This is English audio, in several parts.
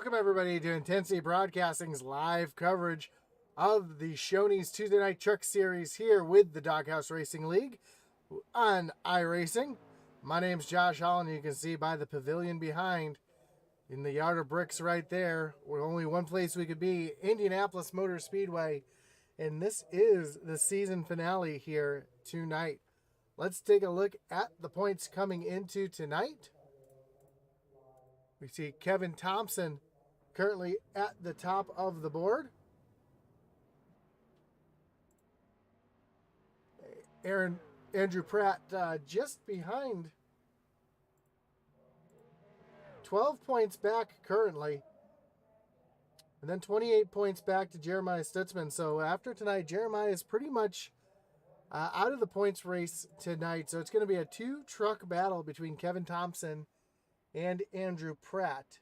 Welcome everybody to Intensity Broadcasting's live coverage of the Shoney's Tuesday Night Truck Series here with the Doghouse Racing League on iRacing. My name's Josh Holland. You can see by the pavilion behind in the yard of bricks right there. We're only one place we could be, Indianapolis Motor Speedway. And this is the season finale here tonight. Let's take a look at the points coming into tonight. We see Kevin Thompson currently at the top of the board. Andrew Pratt just behind. 12 points back currently. And then 28 points back to Jeremiah Stutzman. So after tonight, Jeremiah is pretty much out of the points race tonight. So it's going to be a two-truck battle between Kevin Thompson and Andrew Pratt.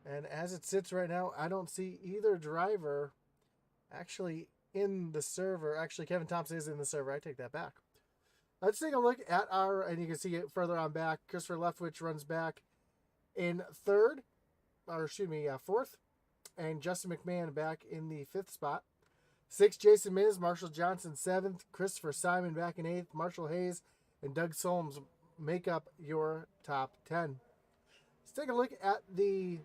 And as it sits right now, I don't see either driver actually in the server. Actually, Kevin Thompson is in the server. I take that back. Let's take a look at our, and you can see it further on back. Christopher Leftwich runs back in fourth. And Justin McMahon back in the fifth spot. 6th, Jason Miz, Marshall Johnson 7th, Christopher Simon back in 8th, Marshall Hayes and Doug Solms make up your top 10. Let's take a look at the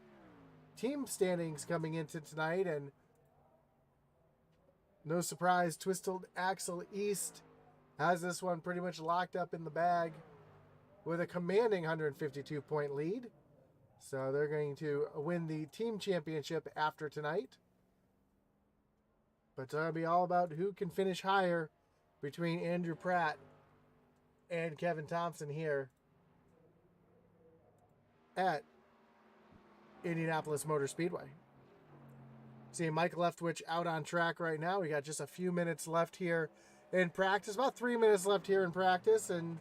team standings coming into tonight, and no surprise, Twisted Axle East has this one pretty much locked up in the bag with a commanding 152-point lead. So they're going to win the team championship after tonight. But it's going to be all about who can finish higher between Andrew Pratt and Kevin Thompson here at Indianapolis Motor Speedway. See Mike Leftwich out on track right now. We got just a few minutes left here in practice. About 3 minutes left here in practice. And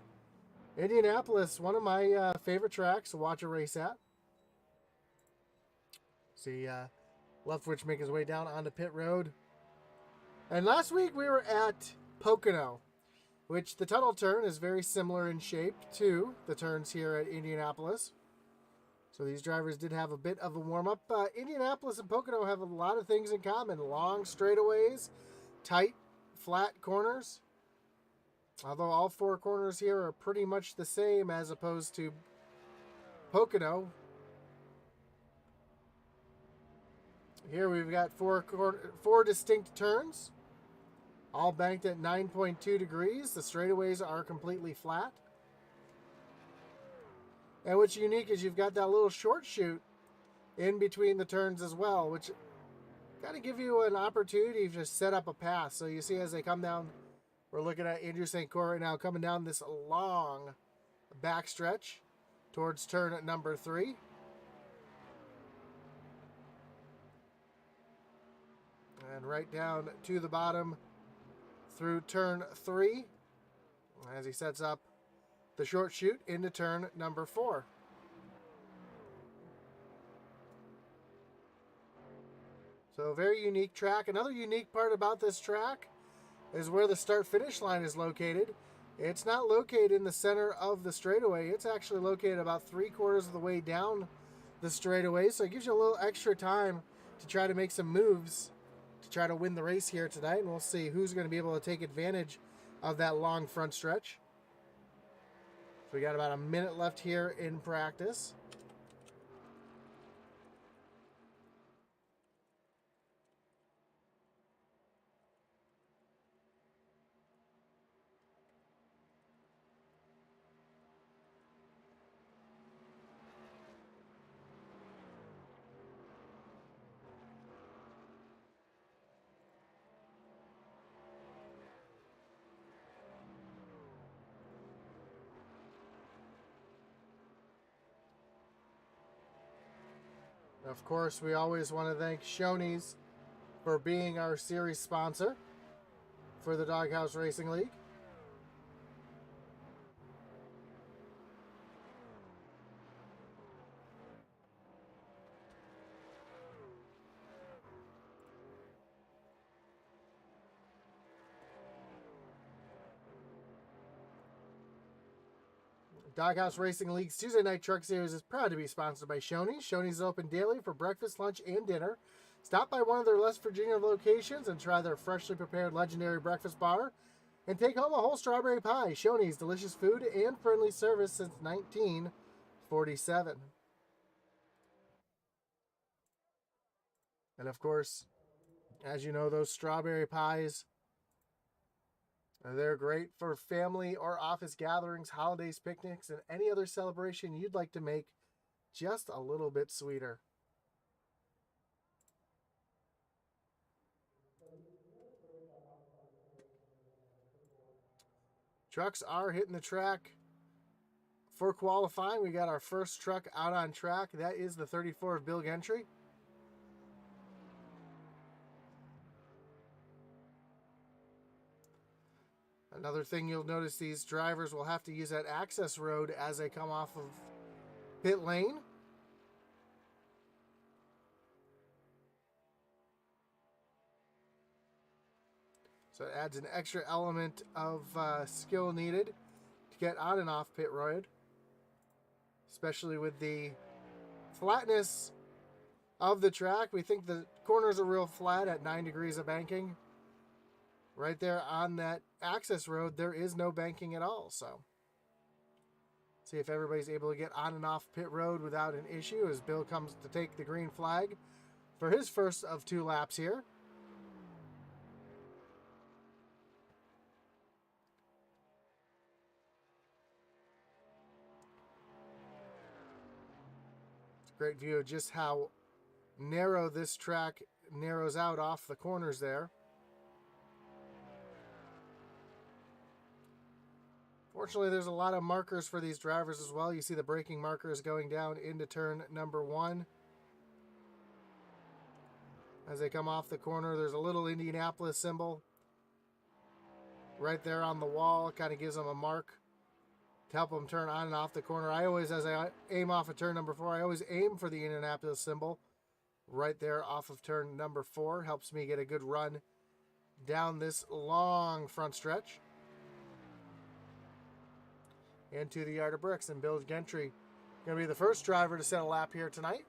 Indianapolis, one of my favorite tracks to watch a race at. See Leftwich make his way down onto pit road. And last week we were at Pocono, which the tunnel turn is very similar in shape to the turns here at Indianapolis. So these drivers did have a bit of a warm-up. Indianapolis and Pocono have a lot of things in common. Long straightaways, tight, flat corners. Although all four corners here are pretty much the same as opposed to Pocono. Here we've got four distinct turns, all banked at 9.2 degrees. The straightaways are completely flat. And what's unique is you've got that little short chute in between the turns as well, which kind of give you an opportunity to set up a pass. So you see as they come down, we're looking at Andrew St. Croix right now coming down this long backstretch towards turn at number 3. And right down to the bottom through turn 3 as he sets up the short chute into turn number 4. So a very unique track. Another unique part about this track is where the start-finish line is located. It's not located in the center of the straightaway. It's actually located about 3/4 of the way down the straightaway. So it gives you a little extra time to try to make some moves to try to win the race here tonight. And we'll see who's going to be able to take advantage of that long front stretch. So we got about a minute left here in practice. Of course, we always want to thank Shoney's for being our series sponsor for the Doghouse Racing League. Doghouse Racing League's Tuesday Night Truck Series is proud to be sponsored by Shoney. Shoney's is open daily for breakfast, lunch, and dinner. Stop by one of their West Virginia locations and try their freshly prepared legendary breakfast bar. And take home a whole strawberry pie. Shoney's, delicious food and friendly service since 1947. And of course, as you know, those strawberry pies, they're great for family or office gatherings, holidays, picnics, and any other celebration you'd like to make just a little bit sweeter. Trucks are hitting the track for qualifying. We got our first truck out on track. That is the 34 of Bill Gentry. Another thing you'll notice, these drivers will have to use that access road as they come off of pit lane. So it adds an extra element of skill needed to get on and off pit road, especially with the flatness of the track. We think the corners are real flat at 9 degrees of banking. Right there on that access road, there is no banking at all. So see if everybody's able to get on and off pit road without an issue as Bill comes to take the green flag for his first of 2 laps here. It's a great view of just how narrow this track narrows out off the corners there. Fortunately, there's a lot of markers for these drivers as well. You see the braking markers going down into turn number 1. As they come off the corner, there's a little Indianapolis symbol right there on the wall. It kind of gives them a mark to help them turn on and off the corner. I always, as I aim off of turn number 4, I always aim for the Indianapolis symbol right there off of turn number 4. Helps me get a good run down this long front stretch. Into the yard of bricks, and Bill Gentry going to be the first driver to set a lap here tonight.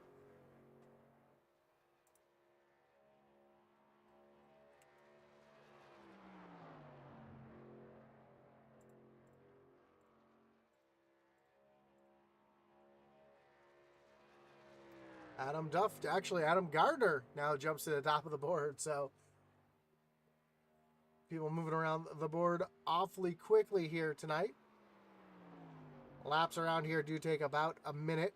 Adam Gardner now jumps to the top of the board. So people moving around the board awfully quickly here tonight. Laps around here do take about a minute.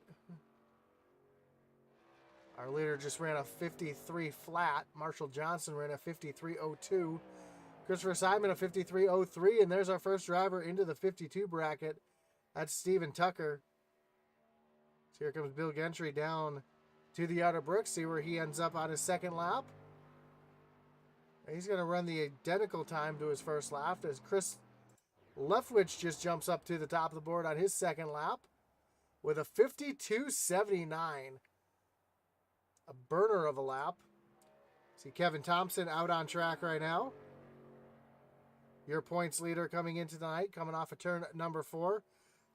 Our leader just ran a 53 flat. Marshall Johnson ran a 53.02. Christopher Simon a 53.03. And there's our first driver into the 52 bracket. That's Steven Tucker. So here comes Bill Gentry down to the outer bricks. See where he ends up on his second lap. And he's going to run the identical time to his first lap as Chris Leftwich just jumps up to the top of the board on his second lap with a 52.79. A burner of a lap. See Kevin Thompson out on track right now. Your points leader coming into tonight, coming off of turn number 4.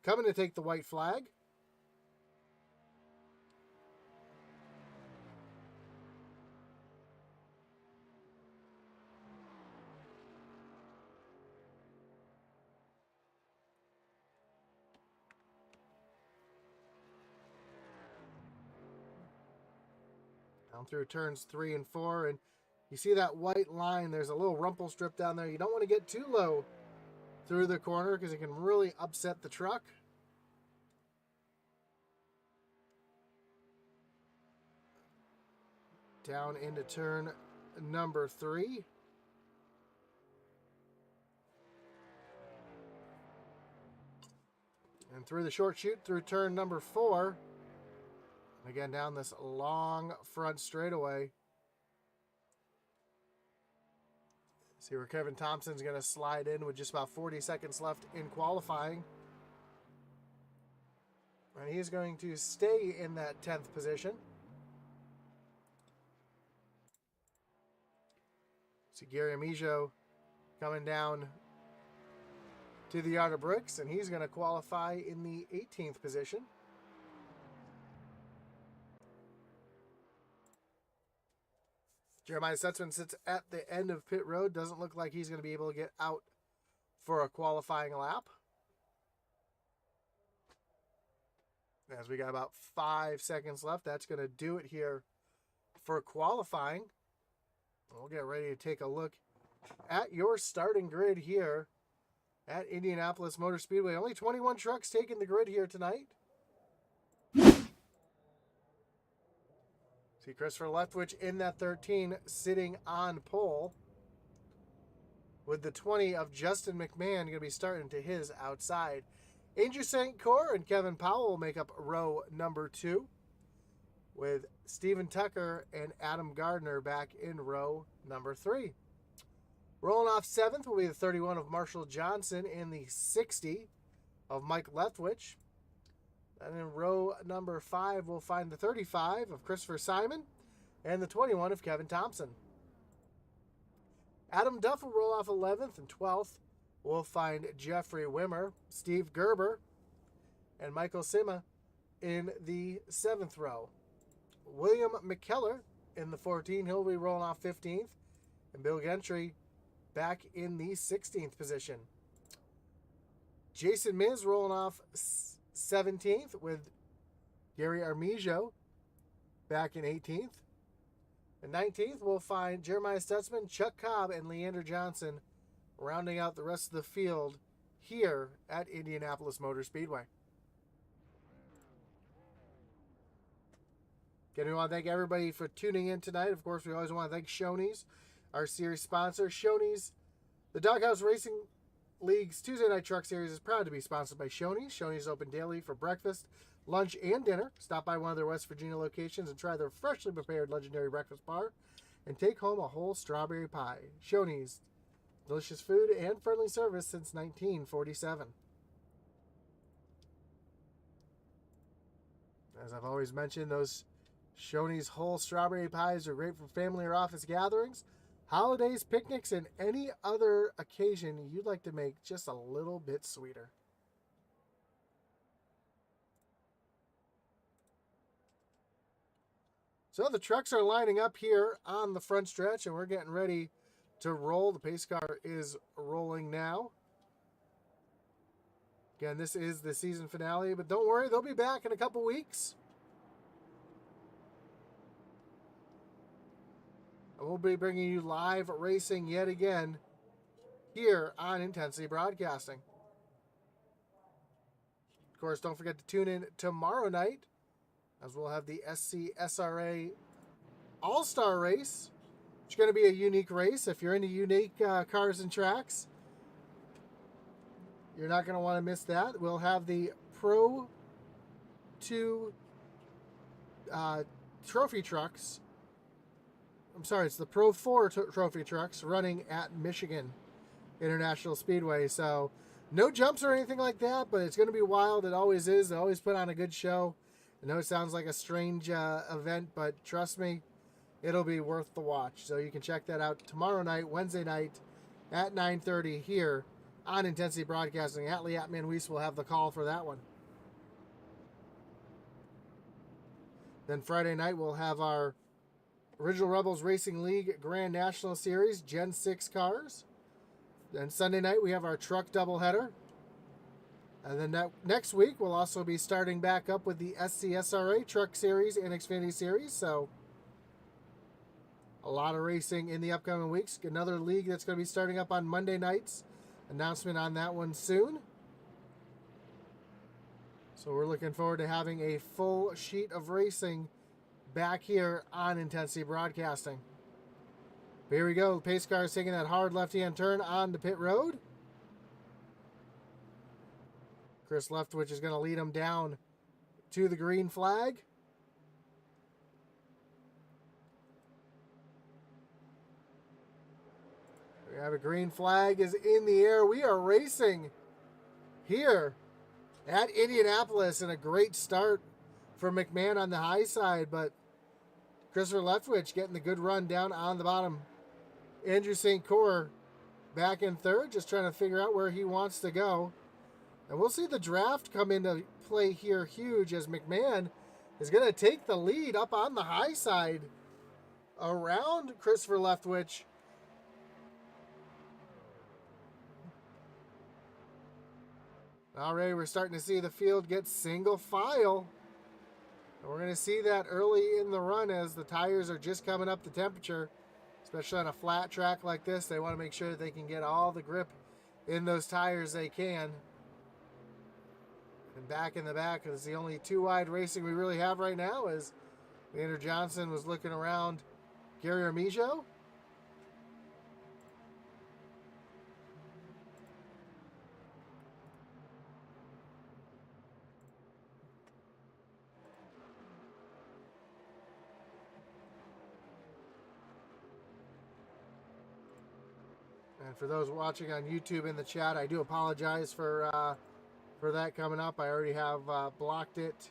Coming to take the white flag. Down through turns 3 and 4, and you see that white line. There's a little rumple strip down there. You don't want to get too low through the corner because it can really upset the truck. Down into turn number 3. And through the short chute through turn number 4. Again, down this long front straightaway. See where Kevin Thompson's going to slide in with just about 40 seconds left in qualifying. And he's going to stay in that 10th position. See Gary Amijo coming down to the yard of bricks, and he's going to qualify in the 18th position. Jeremiah Stutzman sits at the end of pit road. Doesn't look like he's going to be able to get out for a qualifying lap. As we got about 5 seconds left, that's going to do it here for qualifying. We'll get ready to take a look at your starting grid here at Indianapolis Motor Speedway. Only 21 trucks taking the grid here tonight. See Christopher Leftwich in that 13 sitting on pole, with the 20 of Justin McMahon going to be starting to his outside. Andrew St. Cyr and Kevin Powell will make up row number 2, with Stephen Tucker and Adam Gardner back in row number 3. Rolling off 7th will be the 31 of Marshall Johnson and the 60 of Mike Leftwich. And in row number 5, we'll find the 35 of Christopher Simon and the 21 of Kevin Thompson. Adam Duff will roll off 11th, and 12th we'll find Jeffrey Wimmer, Steve Gerber, and Michael Sima in the 7th row. William McKellar in the 14, he'll be rolling off 15th, and Bill Gentry back in the 16th position. Jason Miz rolling off 17th, with Gary Armijo back in 18th. And 19th, we'll find Jeremiah Stutzman, Chuck Cobb, and Leander Johnson rounding out the rest of the field here at Indianapolis Motor Speedway. Again, we want to thank everybody for tuning in tonight. Of course, we always want to thank Shoney's, our series sponsor. Shoney's, the Doghouse Racing League's Tuesday Night Truck Series is proud to be sponsored by Shoney's. Shoney's open daily for breakfast, lunch, and dinner. Stop by one of their West Virginia locations and try their freshly prepared legendary breakfast bar and take home a whole strawberry pie. Shoney's, delicious food and friendly service since 1947. As I've always mentioned, those Shoney's whole strawberry pies are great for family or office gatherings, holidays, picnics, and any other occasion you'd like to make just a little bit sweeter. So the trucks are lining up here on the front stretch, and we're getting ready to roll. The pace car is rolling now. Again, this is the season finale, but don't worry, they'll be back in a couple weeks. And we'll be bringing you live racing yet again here on Intensity Broadcasting. Of course, don't forget to tune in tomorrow night, as we'll have the SCSRA All-Star Race. It's going to be a unique race. If you're into unique cars and tracks, you're not going to want to miss that. We'll have the Pro 2 trophy trucks. I'm sorry, it's the Pro 4 trophy trucks running at Michigan International Speedway. So no jumps or anything like that, but it's going to be wild. It always is. They always put on a good show. I know it sounds like a strange event, but trust me, it'll be worth the watch. So you can check that out tomorrow night, Wednesday night at 9:30 here on Intensity Broadcasting. Atlee Atman-Weiss will have the call for that one. Then Friday night, we'll have our Original Rebels Racing League Grand National Series Gen 6 cars. Then Sunday night, we have our truck doubleheader. And then next week, we'll also be starting back up with the SCSRA Truck Series and Xfinity Series. So a lot of racing in the upcoming weeks. Another league that's going to be starting up on Monday nights. Announcement on that one soon. So we're looking forward to having a full sheet of racing back here on Intensity Broadcasting. But here we go. The pace car is taking that hard left-hand turn on the pit road. Chris Leftwich is going to lead him down to the green flag. We have a green flag is in the air. We are racing here at Indianapolis, and a great start for McMahon on the high side, but Christopher Leftwich getting the good run down on the bottom. Andrew St. Cyr back in third, just trying to figure out where he wants to go. And we'll see the draft come into play here huge as McMahon is going to take the lead up on the high side around Christopher Leftwich. Already we're starting to see the field get single file. And we're going to see that early in the run as the tires are just coming up to temperature. Especially on a flat track like this, they want to make sure that they can get all the grip in those tires they can. And back in the back is the only two wide racing we really have right now, as Leander Johnson was looking around Gary Armijo. And for those watching on YouTube in the chat, I do apologize for that coming up. I already have blocked it.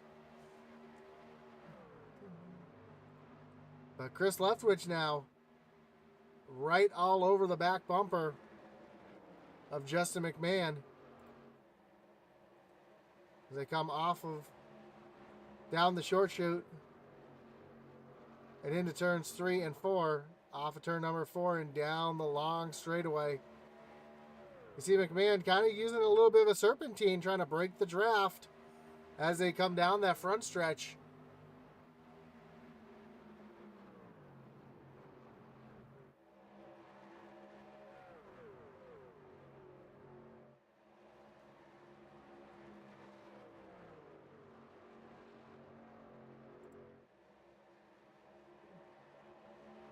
But Chris Leftwich now right all over the back bumper of Justin McMahon as they come off of down the short chute and into turns 3 and 4. Off of turn number 4 and down the long straightaway. You see McMahon kind of using a little bit of a serpentine, trying to break the draft as they come down that front stretch.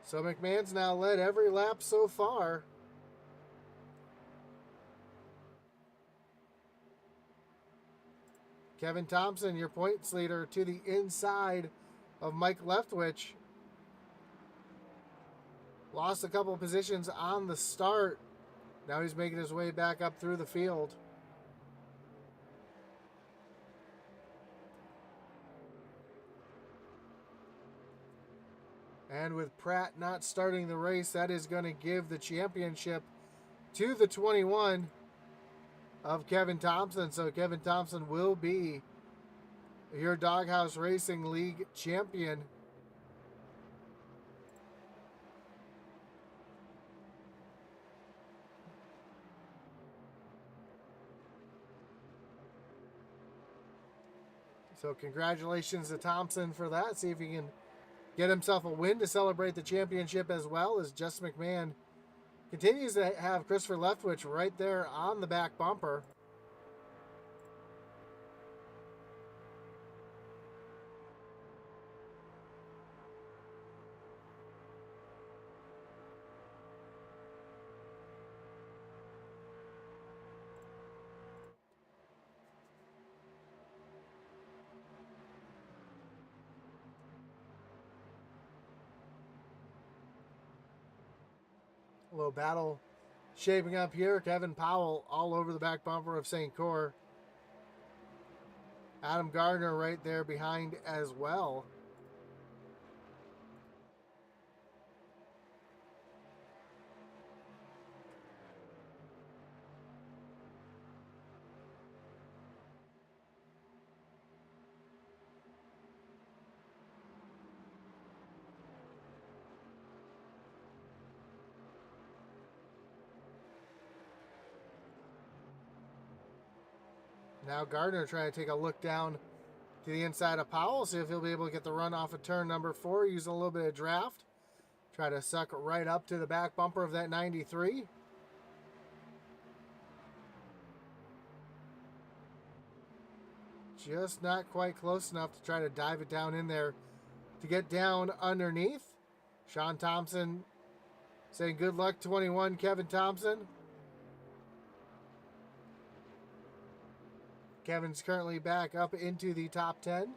So McMahon's now led every lap so far. Kevin Thompson, your points leader, to the inside of Mike Leftwich. Lost a couple positions on the start. Now he's making his way back up through the field. And with Pratt not starting the race, that is going to give the championship to the 21 of Kevin Thompson. So Kevin Thompson will be your Doghouse Racing League champion. So congratulations to Thompson for that. See if he can get himself a win to celebrate the championship, as well as Justin McMahon continues to have Christopher Leftwich right there on the back bumper. A little battle shaping up here. Kevin Powell all over the back bumper of St. Cor. Adam Gardner right there behind as well. Now Gardner trying to take a look down to the inside of Powell, see if he'll be able to get the run off of turn number 4, using a little bit of draft. Try to suck it right up to the back bumper of that 93. Just not quite close enough to try to dive it down in there to get down underneath. Sean Thompson saying good luck, 21, Kevin Thompson. Kevin's currently back up into the top 10.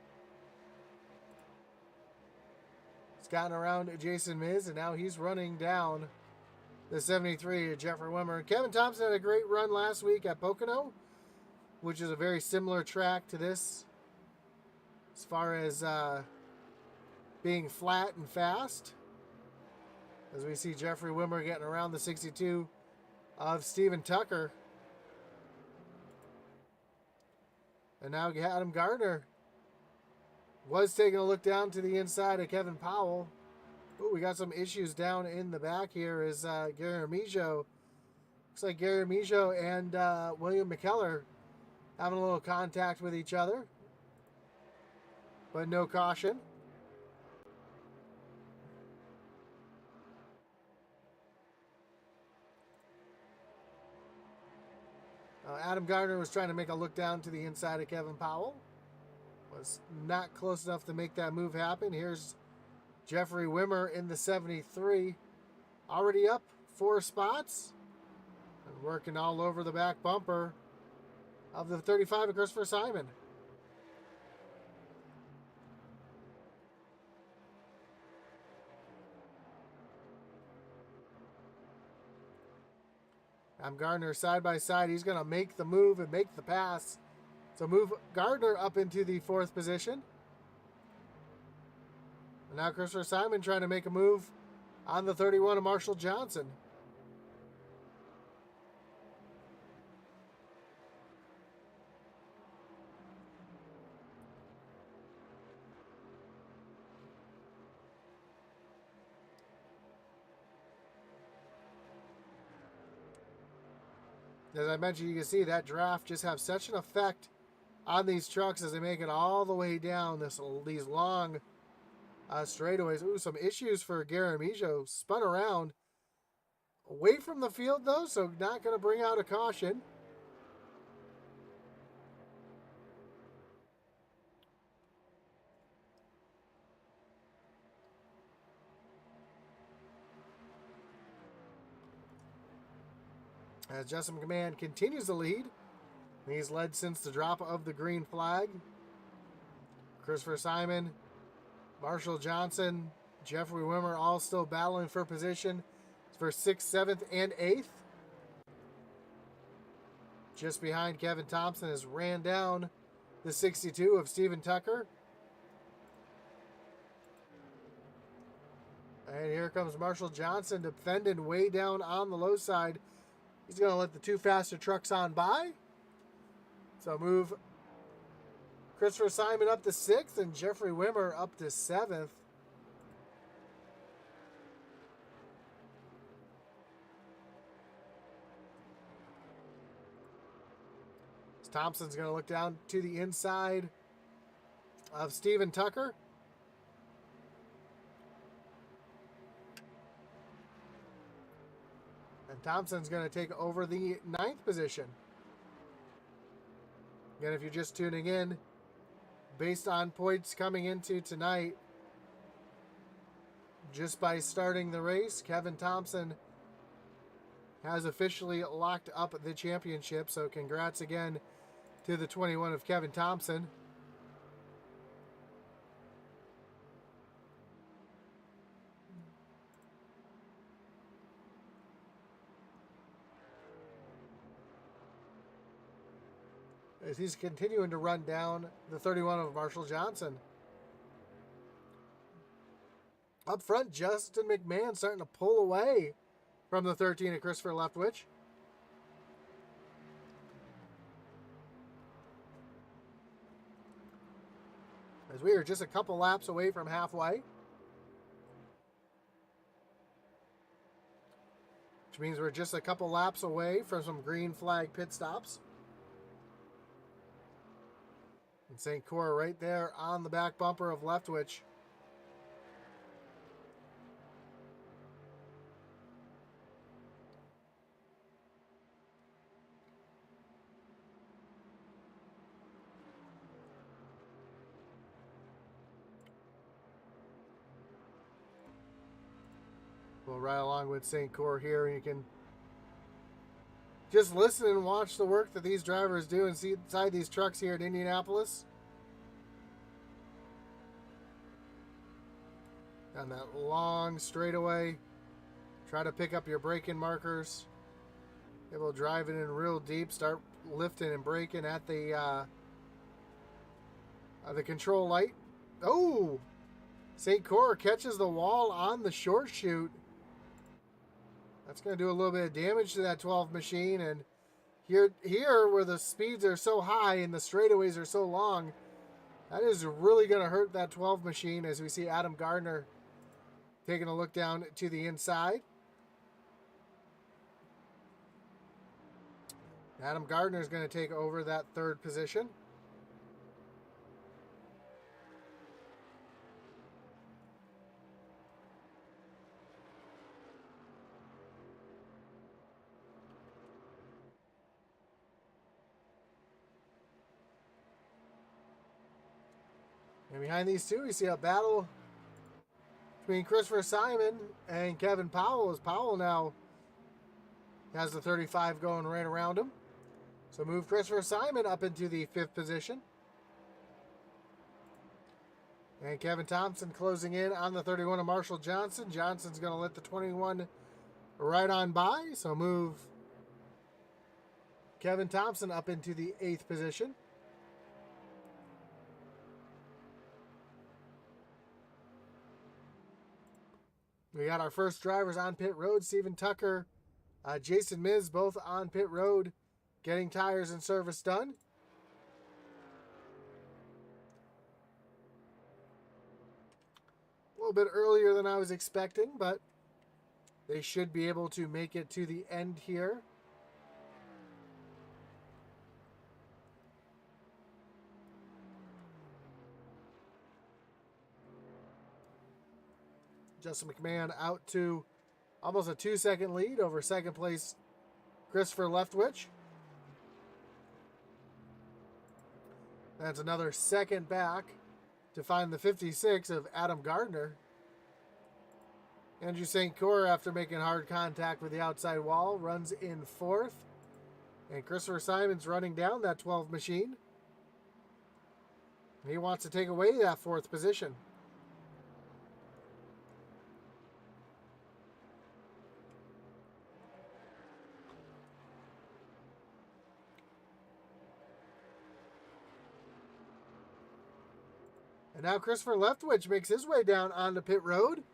He's gotten around Jason Miz, and now he's running down the 73 of Jeffrey Wimmer. Kevin Thompson had a great run last week at Pocono, which is a very similar track to this as far as being flat and fast. As we see Jeffrey Wimmer getting around the 62 of Steven Tucker. And now Adam Gardner was taking a look down to the inside of Kevin Powell. Ooh, we got some issues down in the back here as Gary Armijo. Looks like Gary Armijo and William McKellar having a little contact with each other. But no caution. Adam Gardner was trying to make a look down to the inside of Kevin Powell. Was not close enough to make that move happen. Here's Jeffrey Wimmer in the 73. Already up 4 spots. And working all over the back bumper of the 35 of Christopher Simon. Gardner side by side. He's going to make the move and make the pass. So move Gardner up into the 4th position. And now Christopher Simon trying to make a move on the 31 of Marshall Johnson. As I mentioned, you can see that draft just have such an effect on these trucks as they make it all the way down these long straightaways. Ooh, some issues for Gary Armijo. Spun around. Away from the field, though, so not going to bring out a caution. As Justin McMahon continues to lead. He's led since the drop of the green flag. Christopher Simon, Marshall Johnson, Jeffrey Wimmer all still battling for position for 6th, 7th, and 8th. Just behind Kevin Thompson has ran down the 62 of Steven Tucker. And here comes Marshall Johnson defending way down on the low side. He's going to let the 2 faster trucks on by. So move Christopher Simon up to 6th and Jeffrey Wimmer up to 7th. Thompson's going to look down to the inside of Steven Tucker. And Thompson's going to take over the 9th position. Again, if you're just tuning in, based on points coming into tonight, just by starting the race, Kevin Thompson has officially locked up the championship. So congrats again to the 21 of Kevin Thompson. As he's continuing to run down the 31 of Marshall Johnson. Up front, Justin McMahon starting to pull away from the 13 of Christopher Leftwich. As we are just a couple laps away from halfway. Which means we're just a couple laps away from some green flag pit stops. And St. Cora right there on the back bumper of Leftwich. We'll ride along with St. Cora here, and you can just listen and watch the work that these drivers do inside these trucks here at Indianapolis. On that long straightaway, try to pick up your braking markers. It will drive it in real deep, start lifting and braking at the control light. Oh! St. Cora catches the wall on the short chute. That's going to do a little bit of damage to that 12 machine. And here where the speeds are so high and the straightaways are so long, that is really going to hurt that 12 machine, as we see Adam Gardner taking a look down to the inside. Adam Gardner is going to take over that third position. And behind these two, we see a battle between Christopher Simon and Kevin Powell, as Powell now has the 35 going right around him. So move Christopher Simon up into the 5th position. And Kevin Thompson closing in on the 31 of Marshall Johnson. Johnson's going to let the 21 right on by. So move Kevin Thompson up into the 8th position. We got our first drivers on pit road. Steven Tucker, Jason Miz, both on pit road, getting tires and service done. A little bit earlier than I was expecting, but they should be able to make it to the end here. Justin McMahon out to almost a 2-second lead over second place Christopher Leftwich. That's another second back to find the 56 of Adam Gardner. Andrew St. Cyr, after making hard contact with the outside wall, runs in 4th. And Christopher Simon's running down that 12 machine. He wants to take away that 4th position. And now Christopher Leftwich makes his way down onto pit road.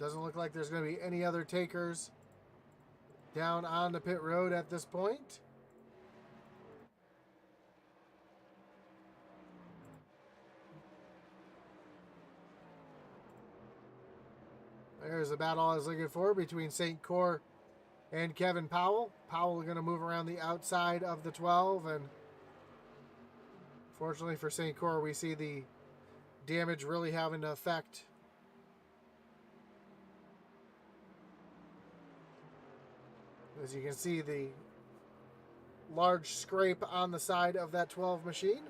Doesn't look like there's going to be any other takers down on the pit road at this point. There's the battle I was looking for between St. Cyr and Kevin Powell. Powell going to move around the outside of the 12, and fortunately for St. Cyr, we see the damage really having an effect. As you can see, the large scrape on the side of that 12 machine.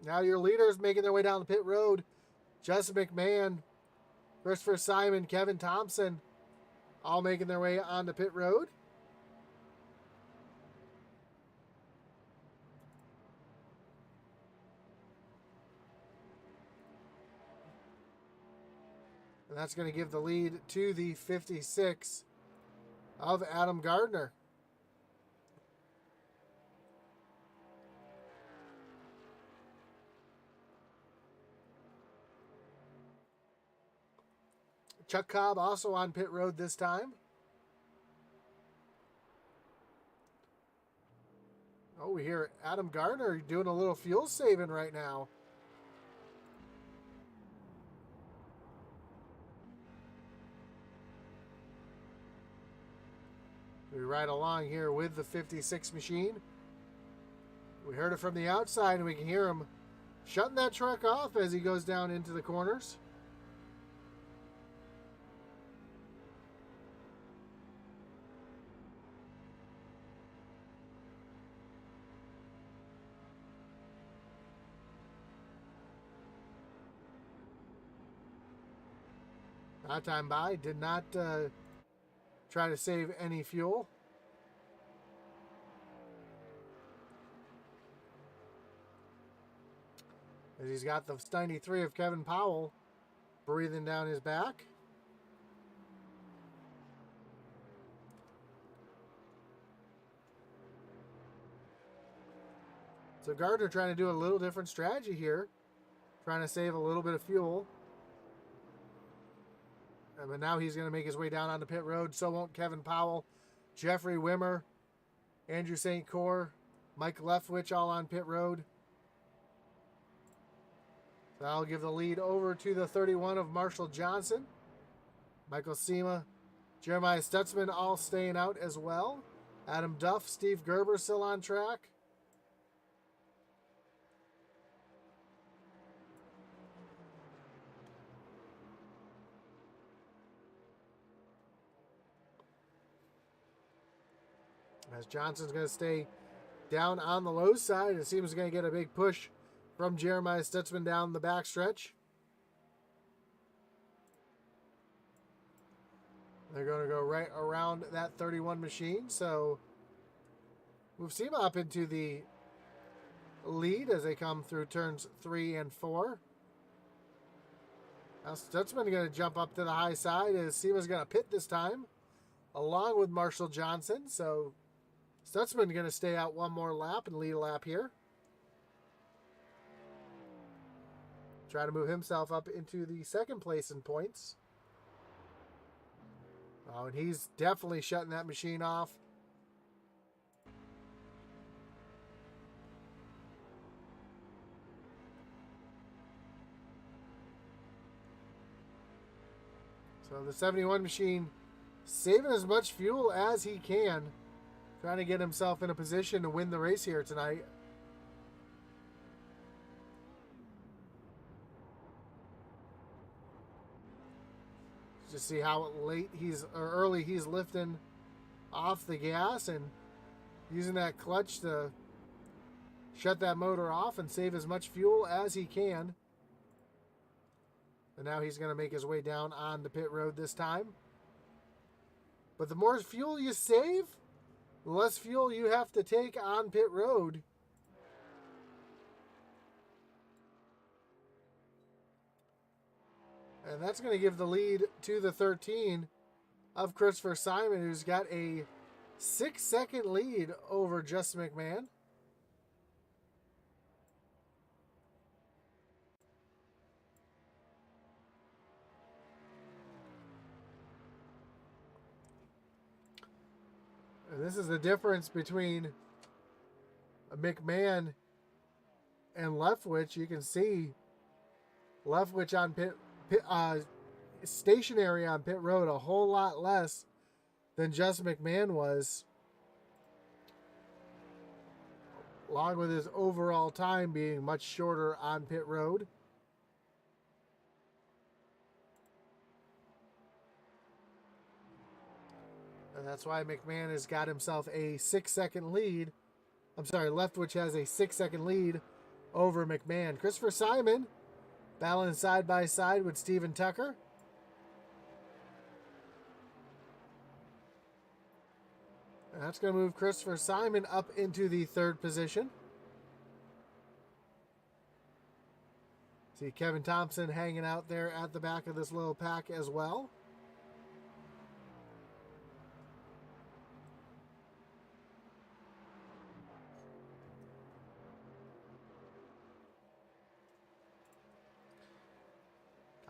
Now your leaders making their way down the pit road. Justin McMahon, Christopher Simon, Kevin Thompson, all making their way on the pit road. And that's going to give the lead to the 56 of Adam Gardner. Chuck Cobb also on pit road this time. Oh, we hear Adam Gardner doing a little fuel saving right now. We ride along here with the 56 machine. We heard it from the outside, and we can hear him shutting that truck off as he goes down into the corners. That time by, did not try to save any fuel. As he's got the 93 of Kevin Powell breathing down his back. So Gardner trying to do a little different strategy here. Trying to save a little bit of fuel. But now he's going to make his way down onto pit road. So won't Kevin Powell, Jeffrey Wimmer, Andrew St. Cyr, Mike Leftwich all on pit road. So I'll give the lead over to the 31 of Marshall Johnson. Michael Sema, Jeremiah Stutzman all staying out as well. Adam Duff, Steve Gerber still on track. As Johnson's going to stay down on the low side. It seems going to get a big push from Jeremiah Stutzman down the backstretch. They're going to go right around that 31 machine. So move Sema up into the lead as they come through turns 3 and 4. Now Stutzman going to jump up to the high side as Sema's going to pit this time, along with Marshall Johnson. So Stutzman going to stay out one more lap and lead a lap here. Try to move himself up into the second place in points. Oh, and he's definitely shutting that machine off. So the 71 machine saving as much fuel as he can, trying to get himself in a position to win the race here tonight. Just see how early he's lifting off the gas and using that clutch to shut that motor off and save as much fuel as he can. And now he's going to make his way down on the pit road this time. But the more fuel you save, the less fuel you have to take on pit road. And that's going to give the lead to the 13 of Christopher Simon, who's got a 6-second lead over Justin McMahon. And this is the difference between McMahon and Leftwich. You can see Leftwich on stationary on pit road a whole lot less than Justin McMahon was, along with his overall time being much shorter on pit road. And that's why McMahon has got himself a 6-second lead. I'm sorry, Leftwich has a 6-second lead over McMahon. Christopher Simon battling side by side with Steven Tucker. And that's going to move Christopher Simon up into the 3rd position. See Kevin Thompson hanging out there at the back of this little pack as well.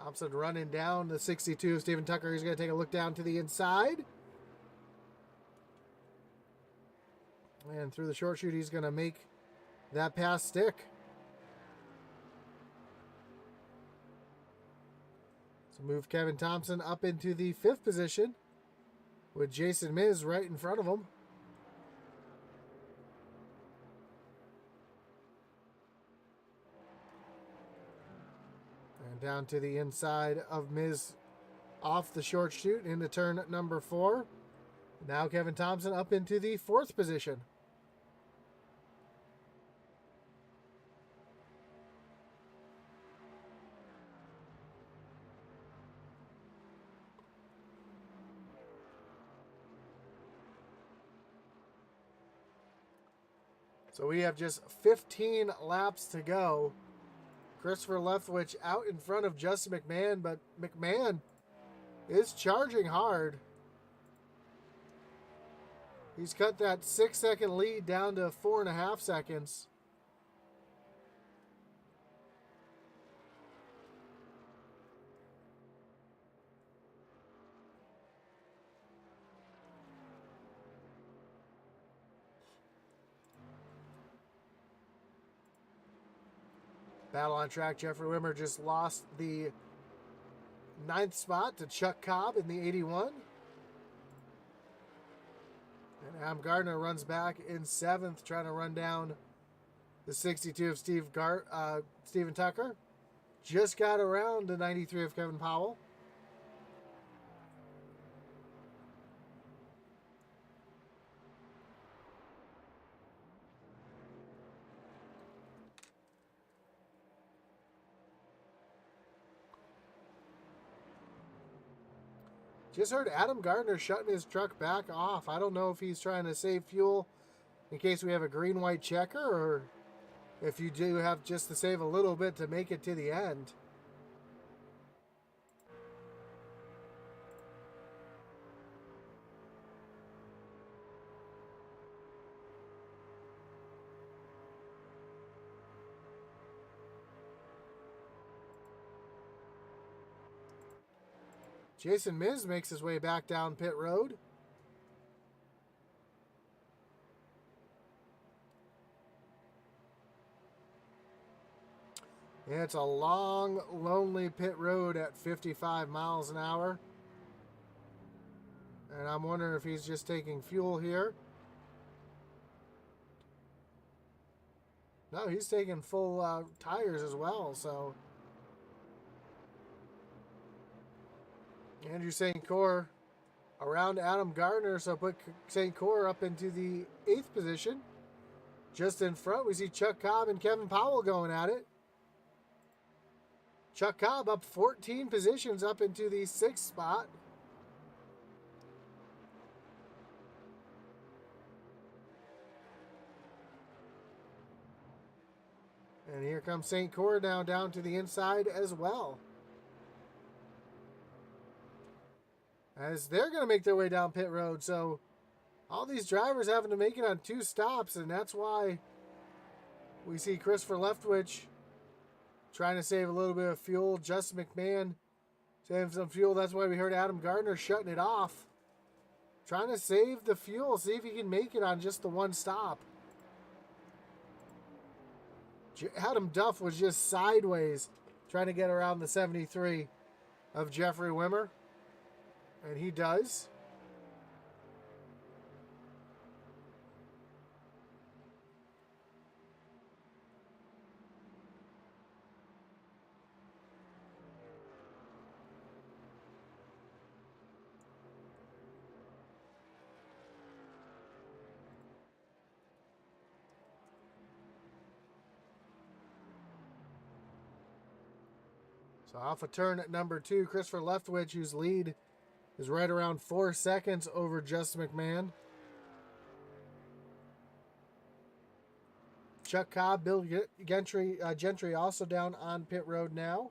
Thompson running down the 62. Steven Tucker, he's going to take a look down to the inside. And through the short chute, he's going to make that pass stick. So move Kevin Thompson up into the 5th position with Jason Miz right in front of him. Down to the inside of Miz off the short chute into turn number 4. Now Kevin Thompson up into the 4th position. So we have just 15 laps to go. Christopher Leftwich out in front of Justin McMahon, but McMahon is charging hard. He's cut that 6-second lead down to 4.5 seconds. Battle on track, Jeffrey Wimmer just lost the 9th spot to Chuck Cobb in the 81. And Adam Gardner runs back in 7th, trying to run down the 62 of Steven Tucker. Just got around the 93 of Kevin Powell. Just heard Adam Gardner shutting his truck back off. I don't know if he's trying to save fuel in case we have a green-white checker, or if you do have just to save a little bit to make it to the end. Jason Miz makes his way back down pit road. And it's a long, lonely pit road at 55 miles an hour. And I'm wondering if he's just taking fuel here. No, he's taking full tires as well, so... Andrew St. Cyr around Adam Gardner, so put St. Cyr up into the 8th position. Just in front, we see Chuck Cobb and Kevin Powell going at it. Chuck Cobb up 14 positions up into the 6th spot. And here comes St. Cyr now down to the inside as well. As they're going to make their way down pit road. So all these drivers having to make it on 2 stops, and that's why we see Christopher Leftwich trying to save a little bit of fuel. Justin McMahon saving some fuel. That's why we heard Adam Gardner shutting it off. Trying to save the fuel, see if he can make it on just the 1 stop. Adam Duff was just sideways trying to get around the 73 of Jeffrey Wimmer. And he does. So off a turn at number 2, Christopher Leftwich, whose lead is right around 4 seconds over Justin McMahon. Chuck Cobb, Bill Gentry also down on pit road now.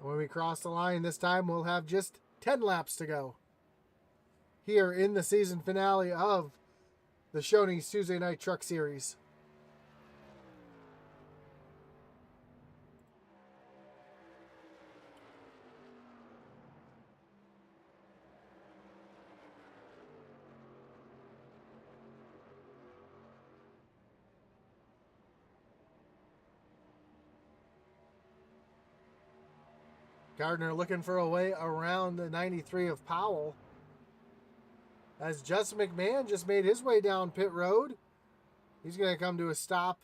When we cross the line this time, we'll have just 10 laps to go here in the season finale of the Shoney's Tuesday Night Truck Series. Gardner looking for a way around the 93 of Powell. As Justin McMahon just made his way down pit road. He's going to come to a stop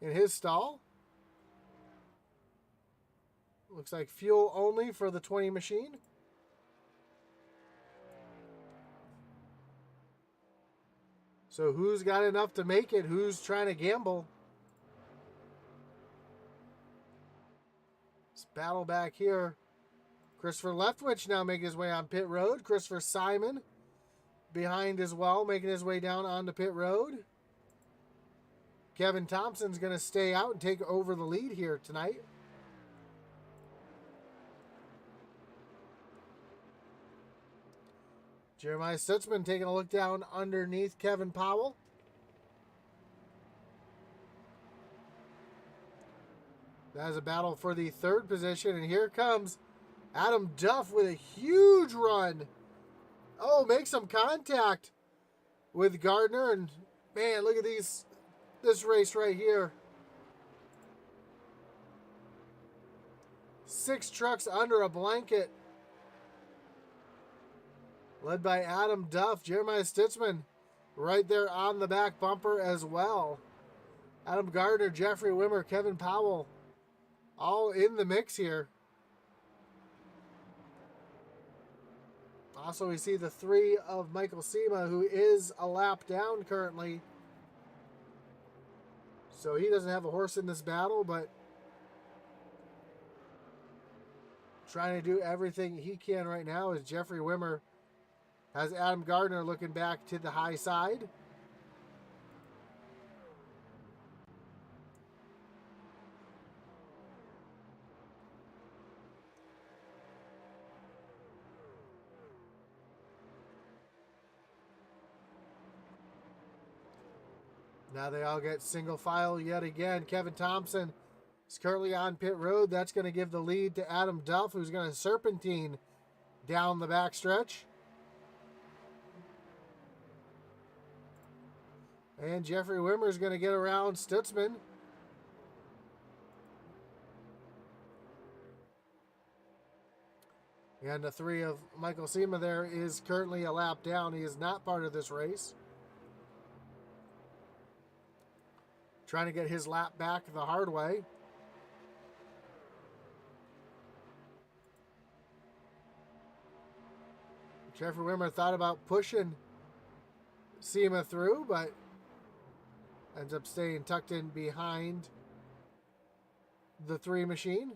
in his stall. Looks like fuel only for the 20 machine. So who's got enough to make it? Who's trying to gamble? Let's battle back here. Christopher Leftwich now making his way on pit road. Christopher Simon behind as well, making his way down onto pit road. Kevin Thompson's going to stay out and take over the lead here tonight. Jeremiah Stutzman taking a look down underneath Kevin Powell. That is a battle for the third position, and here comes Adam Duff with a huge run. Oh, make some contact with Gardner, and man, look at this race right here. 6 trucks under a blanket. Led by Adam Duff, Jeremiah Stitzman right there on the back bumper as well. Adam Gardner, Jeffrey Wimmer, Kevin Powell, all in the mix here. Also, we see the 3 of Michael Sema, who is a lap down currently. So he doesn't have a horse in this battle, but trying to do everything he can right now is Jeffrey Wimmer has Adam Gardner looking back to the high side. Now they all get single file yet again. Kevin Thompson is currently on pit road. That's going to give the lead to Adam Duff, who's going to serpentine down the backstretch. And Jeffrey Wimmer is going to get around Stutzman. And the 3 of Michael Sema there is currently a lap down. He is not part of this race. Trying to get his lap back the hard way. Jeffrey Wimmer thought about pushing Sema through, but ends up staying tucked in behind the 3 machine.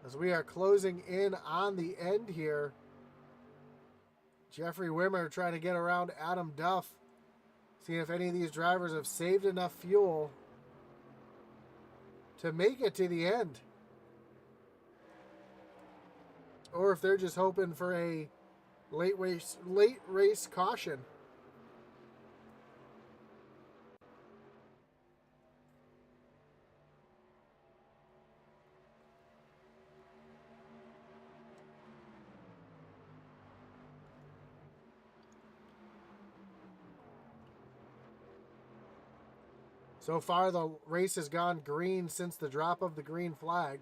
As we are closing in on the end here, Jeffrey Wimmer trying to get around Adam Duff, seeing if any of these drivers have saved enough fuel to make it to the end, or if they're just hoping for a late race caution. So far, the race has gone green since the drop of the green flag.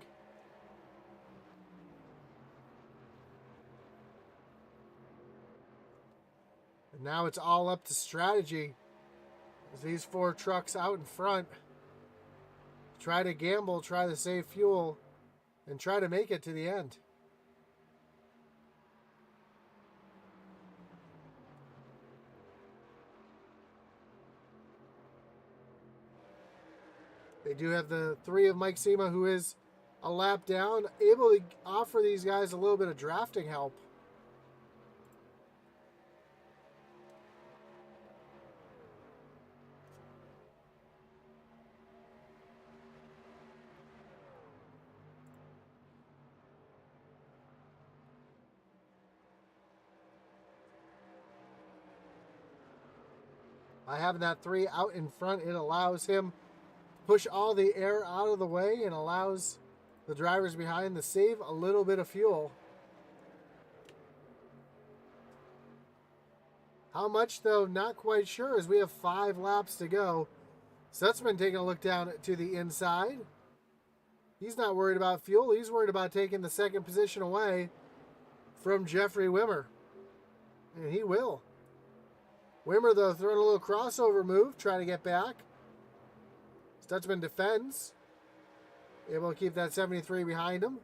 And now it's all up to strategy. As these 4 trucks out in front try to gamble, try to save fuel, and try to make it to the end. They do have the 3 of Mike Sema, who is a lap down, able to offer these guys a little bit of drafting help. By having that 3 out in front, it allows him push all the air out of the way and allows the drivers behind to save a little bit of fuel. How much, though, not quite sure, as we have 5 laps to go. Stutzman taking a look down to the inside. He's not worried about fuel. He's worried about taking the 2nd position away from Jeffrey Wimmer. And he will. Wimmer, though, throwing a little crossover move, trying to get back. Stutzman defends. Able to keep that 73 behind him.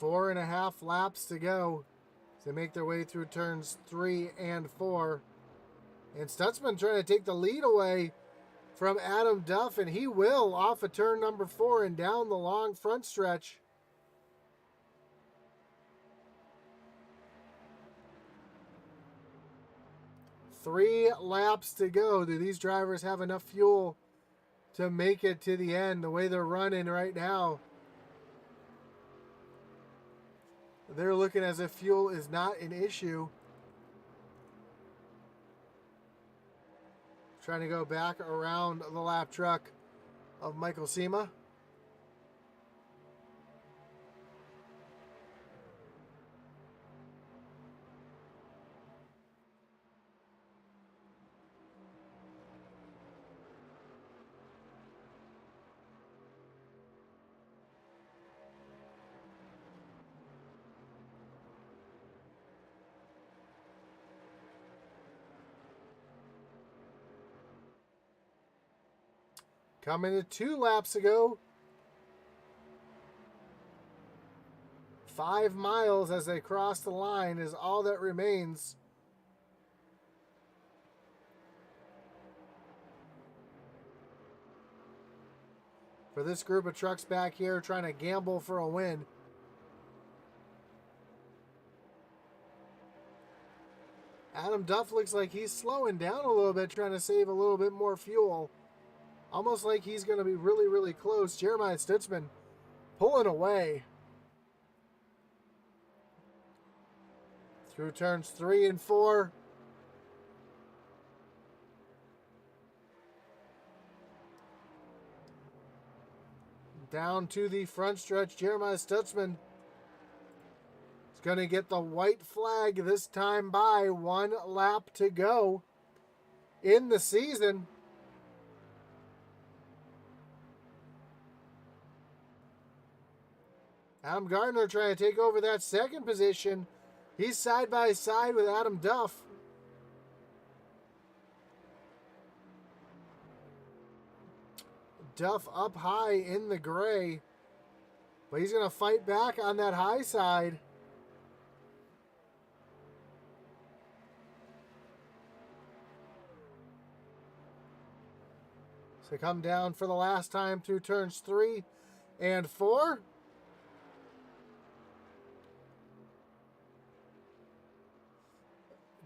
4.5 laps to go. They make their way through turns 3 and 4. And Stutzman trying to take the lead away from Adam Duff, and he will off of turn number 4 and down the long front stretch. Three laps to go. Do these drivers have enough fuel to make it to the end the way they're running right now? They're looking as if fuel is not an issue. Trying to go back around the lap truck of Michael Sema. Coming to 2 laps ago. 5 miles as they cross the line is all that remains. For this group of trucks back here trying to gamble for a win. Adam Duff looks like he's slowing down a little bit, trying to save a little bit more fuel. Almost like he's going to be really, really close. Jeremiah Stutzman pulling away. Through turns 3 and 4. Down to the front stretch. Jeremiah Stutzman is going to get the white flag this time by 1 lap to go in the season. Adam Gardner trying to take over that second position. He's side by side with Adam Duff. Duff up high in the gray. But he's going to fight back on that high side. So come down for the last time through turns 3 and 4.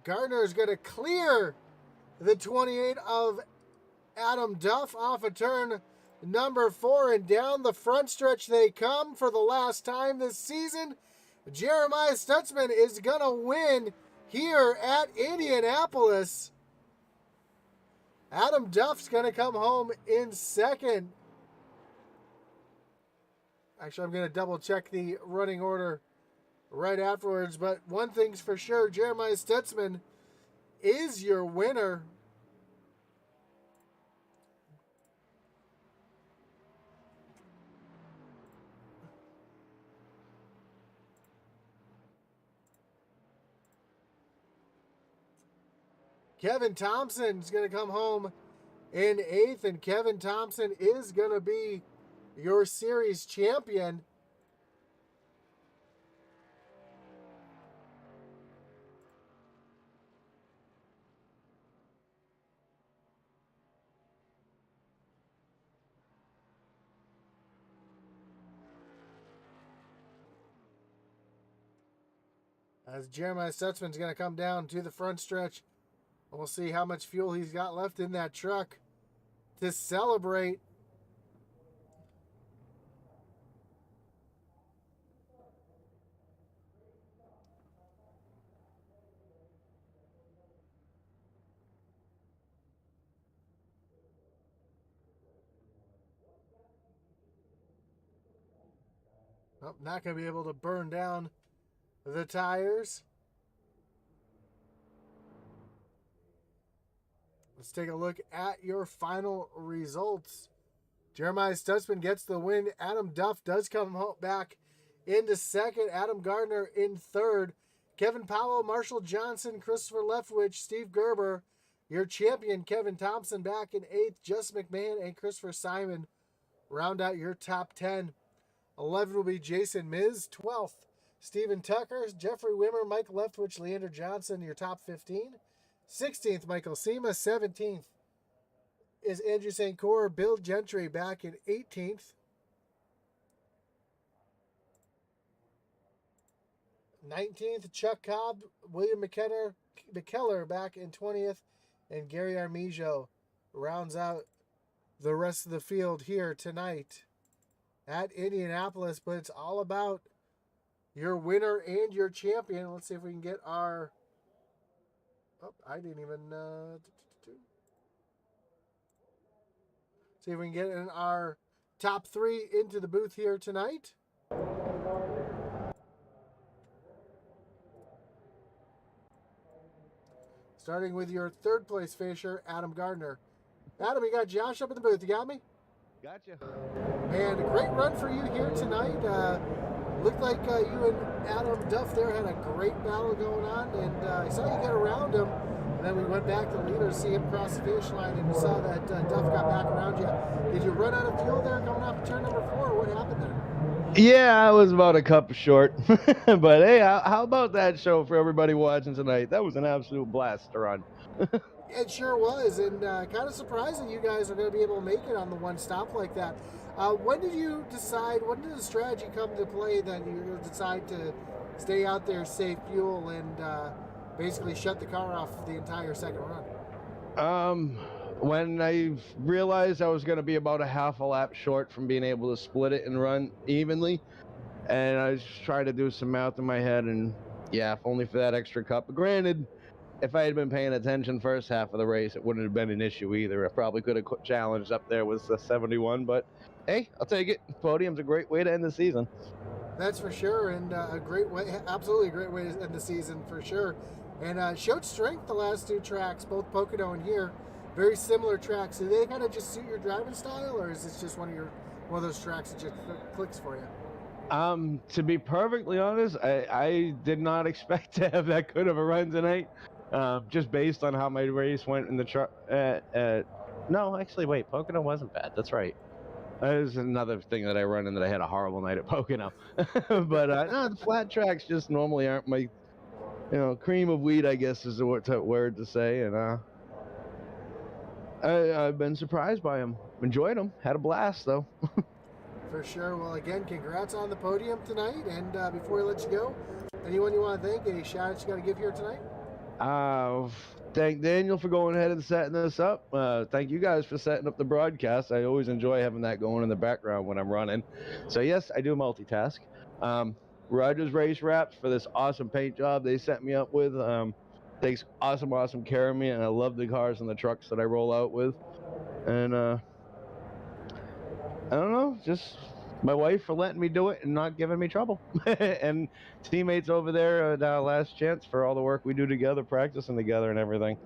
Gardner is going to clear the 28 of Adam Duff off of turn number 4, and down the front stretch they come for the last time this season. Jeremiah Stutzman is going to win here at Indianapolis. Adam Duff's going to come home in second. Actually, I'm going to double check the running order right afterwards, but one thing's for sure, Jeremiah Stutzman is your winner. Kevin Thompson's going to come home in 8th, and Kevin Thompson is going to be your series champion. As Jeremiah Stutzman's going to come down to the front stretch. We'll see how much fuel he's got left in that truck to celebrate. Nope, not going to be able to burn down the tires. Let's take a look at your final results. Jeremiah Stutzman gets the win. Adam Duff does come back into second. Adam Gardner in third. Kevin Powell, Marshall Johnson, Christopher Leftwich, Steve Gerber. Your champion, Kevin Thompson, back in 8th. Jess McMahon and Christopher Simon round out your top 10. 11 will be Jason Miz. 12th, Steven Tucker, Jeffrey Wimmer, Mike Leftwich, Leander Johnson, your top 15. 16th, Michael Sema. 17th is Andrew St. Cyr. Bill Gentry back in 18th. 19th, Chuck Cobb, William McKellar back in 20th, and Gary Armijo rounds out the rest of the field here tonight at Indianapolis. But it's all about your winner and your champion. Let's see if we can get our... Oh, I didn't even... See if we can get in our top 3 into the booth here tonight. Starting with your third place finisher, Adam Gardner. Adam, you got Josh up in the booth. You got me? Gotcha. And a great run for you here tonight. Looked like you and Adam Duff there had a great battle going on, and I saw you get around him. And then we went back to the leader to see him cross the finish line, and you saw that Duff got back around you. Did you run out of fuel there coming off turn number 4, or what happened there? Yeah, I was about a cup short. But hey, how about that show for everybody watching tonight? That was an absolute blast to run. It sure was, and kind of surprising you guys are going to be able to make it on the one stop like that. When did you decide, when did the strategy come to play that you're going to decide to stay out there, save fuel, and basically shut the car off the entire second run? When I realized I was going to be about a half a lap short from being able to split it and run evenly, and I was trying to do some math in my head, and yeah, if only for that extra cup. But granted, if I had been paying attention first half of the race, it wouldn't have been an issue either. I probably could have challenged up there with the 71, but hey, I'll take it. Podium's a great way to end the season. That's for sure, and a great way, absolutely a great way to end the season for sure. And showed strength the last 2 tracks, both Pocono and here. Very similar tracks. Do they kind of just suit your driving style, or is this just one of those tracks that just clicks for you? To be perfectly honest, I did not expect to have that good of a run tonight. Just based on how my race went in the truck. No, actually, wait, Pocono wasn't bad. That's right. There's another thing that I run in that I had a horrible night at Pocono. But no, the flat tracks just normally aren't my, cream of wheat, I guess is the word to say. And I've been surprised by them. Enjoyed them. Had a blast, though. For sure. Well, again, congrats on the podium tonight. And before we let you go, anyone you want to thank? Any shout-outs you got to give here tonight? Thank Daniel for going ahead and setting this up. Thank you guys for setting up the broadcast. I always enjoy having that going in the background when I'm running. So yes, I do multitask. Rogers Race Wraps for this awesome paint job they set me up with. Takes awesome care of me, and I love the cars and the trucks that I roll out with. And I don't know, just my wife for letting me do it and not giving me trouble. And teammates over there at Last Chance for all the work we do together, practicing together and everything.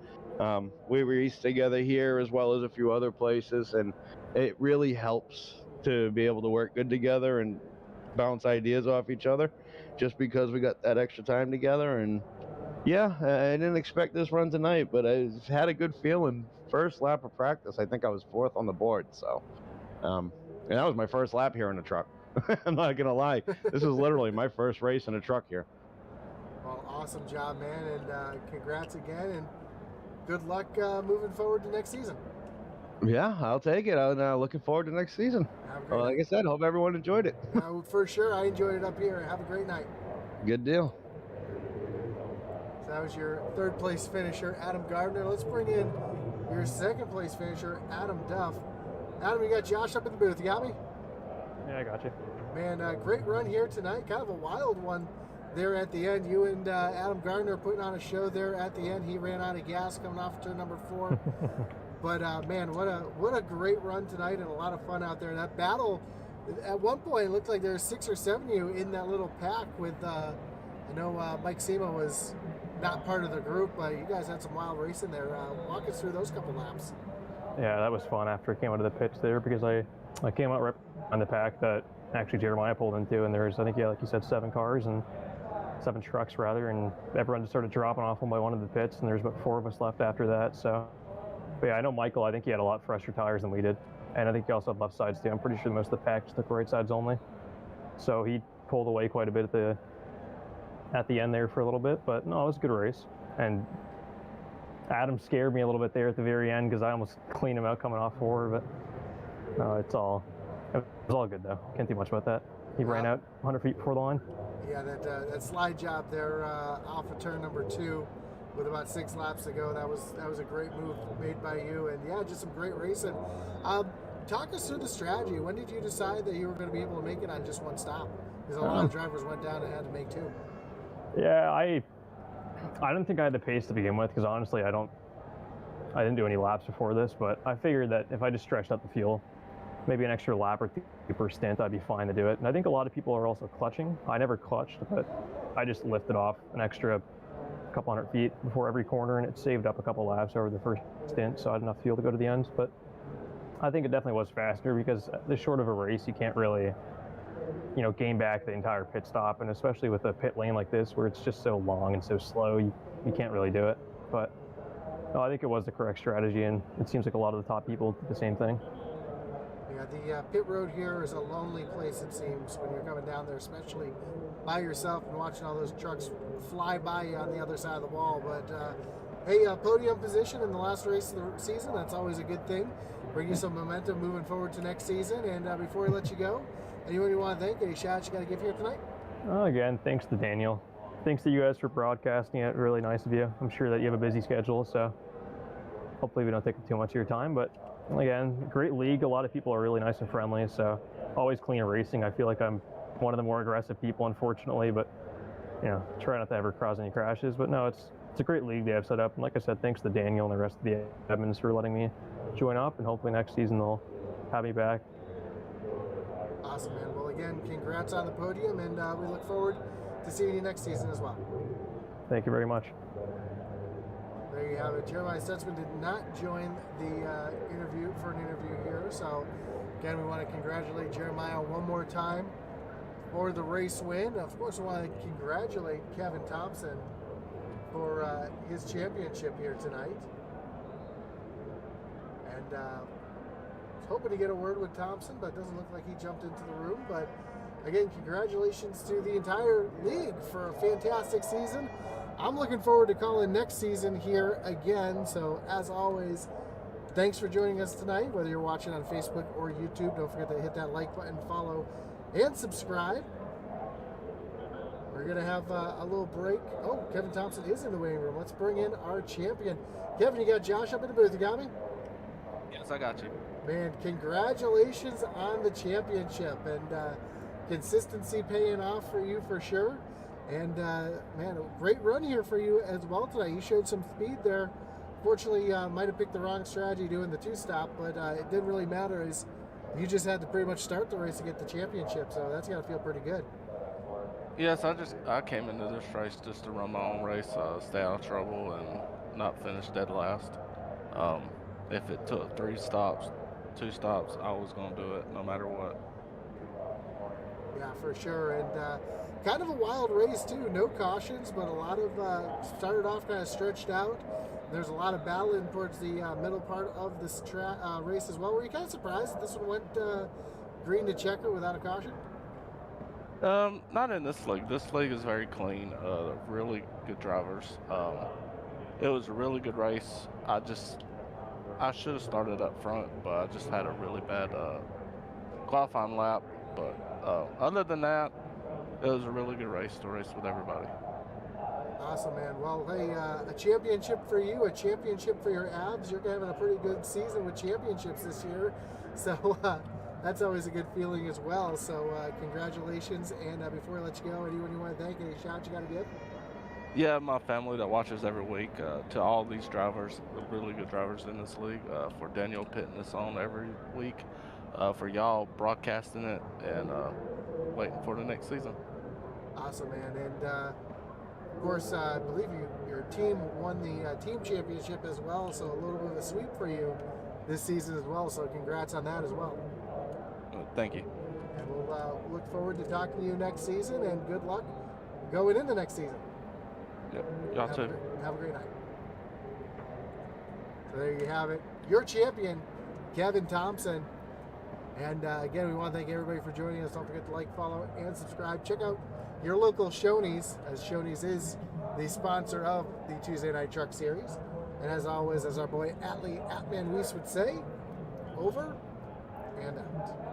We race together here as well as a few other places, and it really helps to be able to work good together and bounce ideas off each other just because we got that extra time together. And yeah, I didn't expect this run tonight, but I had a good feeling. First lap of practice, I think I was 4th on the board. So, and that was my first lap here in a truck. I'm not going to lie. This is literally my first race in a truck here. Well, awesome job, man, and congrats again, and good luck moving forward to next season. Yeah, I'll take it. I'm looking forward to next season. Well, like I said, hope everyone enjoyed it. For sure, I enjoyed it up here. Have a great night. Good deal. So that was your third place finisher, Adam Gardner. Let's bring in your second place finisher, Adam Duff. Adam, you got Josh up in the booth. You got me? Yeah, I got you. Man, great run here tonight. Kind of a wild one there at the end. You and Adam Gardner putting on a show there at the end. He ran out of gas coming off turn number 4. But man, what a great run tonight, and a lot of fun out there. That battle, at one point, it looked like there were 6 or 7 of you in that little pack with, I know Mike Sema was not part of the group, but you guys had some wild racing there. Walk us through those couple laps. Yeah, that was fun after I came out of the pits there, because I came out right on the pack that actually Jeremiah pulled into, and there's, I think, yeah, like you said, 7 cars and 7 trucks rather, and everyone just started dropping off one by one of the pits, and there's about 4 of us left after that. So, but yeah, I know Michael, I think he had a lot fresher tires than we did, and I think he also had left sides too. I'm pretty sure most of the pack just took right sides only. so he pulled away quite a bit at the end there for a little bit. But no, it was a good race. And Adam scared me a little bit there at the very end because I almost cleaned him out coming off 4, but no, it was all good though. Can't do much about that. He ran out 100 feet before the line. Yeah, that slide job there off of turn number 2 with about 6 laps to go. That was a great move made by you, and yeah, just some great racing. Talk us through the strategy. When did you decide that you were going to be able to make it on just one stop? Because a lot of drivers went down and had to make 2. Yeah, I didn't think I had the pace to begin with because honestly, I didn't do any laps before this, but I figured that if I just stretched out the fuel, maybe an extra lap or 2 per stint, I'd be fine to do it. And I think a lot of people are also clutching. I never clutched, but I just lifted off an extra couple hundred feet before every corner, and it saved up a couple laps over the first stint, so I had enough fuel to go to the end. But I think it definitely was faster because the short of a race, you can't really, gain back the entire pit stop, and especially with a pit lane like this where it's just so long and so slow, you can't really do it. But no, I think it was the correct strategy, and it seems like a lot of the top people did the same thing. Yeah, the pit road here is a lonely place, it seems, when you're coming down there, especially by yourself and watching all those trucks fly by you on the other side of the wall. But hey, podium position in the last race of the season, that's always a good thing. Bring you some momentum moving forward to next season. And before we let you go, anyone you want to thank, any shout-outs you got to give here tonight? Again, thanks to Daniel. Thanks to you guys for broadcasting it. Really nice of you. I'm sure that you have a busy schedule, so hopefully we don't take up too much of your time. But again, great league. A lot of people are really nice and friendly, so always clean racing. I feel like I'm one of the more aggressive people, unfortunately, but try not to ever cause any crashes. But no, it's a great league they have set up. And like I said, thanks to Daniel and the rest of the admins for letting me join up, and hopefully next season they'll have me back. Awesome, man. Well, again, congrats on the podium, and we look forward to seeing you next season as well. Thank you very much. There you have it. Jeremiah Stutzman did not join the interview here, so again, we want to congratulate Jeremiah one more time for the race win. Of course, we want to congratulate Kevin Thompson for his championship here tonight. And was hoping to get a word with Thompson, but it doesn't look like he jumped into the room. But again, congratulations to the entire league for a fantastic season. I'm looking forward to calling next season here again. So as always, thanks for joining us tonight, whether you're watching on Facebook or YouTube. Don't forget to hit that like button, follow, and subscribe. We're going to have a little break. Oh, Kevin Thompson is in the waiting room. Let's bring in our champion. Kevin, you got Josh up in the booth. You got me? Yes, I got you. Man, congratulations on the championship, and consistency paying off for you for sure. And man, a great run here for you as well tonight. You showed some speed there. Fortunately, might have picked the wrong strategy doing the 2-stop, but it didn't really matter as you just had to pretty much start the race to get the championship. So that's got to feel pretty good. Yes, I came into this race just to run my own race, stay out of trouble, and not finish dead last. If it took 3 stops, 2 stops, I was going to do it no matter what. Yeah, for sure. And kind of a wild race too. No cautions, but a lot of started off kind of stretched out. There's a lot of battling towards the middle part of this race as well. Were you kind of surprised that this one went green to checker without a caution? Not in this league. This league is very clean. Really good drivers. It was a really good race. I should have started up front, but I just had a really bad qualifying lap. But other than that, it was a really good race to race with everybody. Awesome, man. Well, hey, a championship for you, a championship for your abs. You're having a pretty good season with championships this year. So that's always a good feeling as well. So congratulations. And before I let you go, anyone you want to thank, any shout you got to give? Yeah, my family that watches every week, to all these drivers, really good drivers in this league, for Daniel putting this on every week, for y'all broadcasting it, and waiting for the next season. Awesome, man. And of course, I believe your team won the team championship as well, so a little bit of a sweep for you this season as well, so congrats on that as well. Thank you. And we'll look forward to talking to you next season, and good luck going into next season. Yep. Y'all too. Have a great night. So there you have it. Your champion, Kevin Thompson. And again, we want to thank everybody for joining us. Don't forget to like, follow, and subscribe. Check out your local Shoney's, as Shoney's is the sponsor of the Tuesday Night Truck Series. And as always, as our boy Atman Weiss would say, over and out.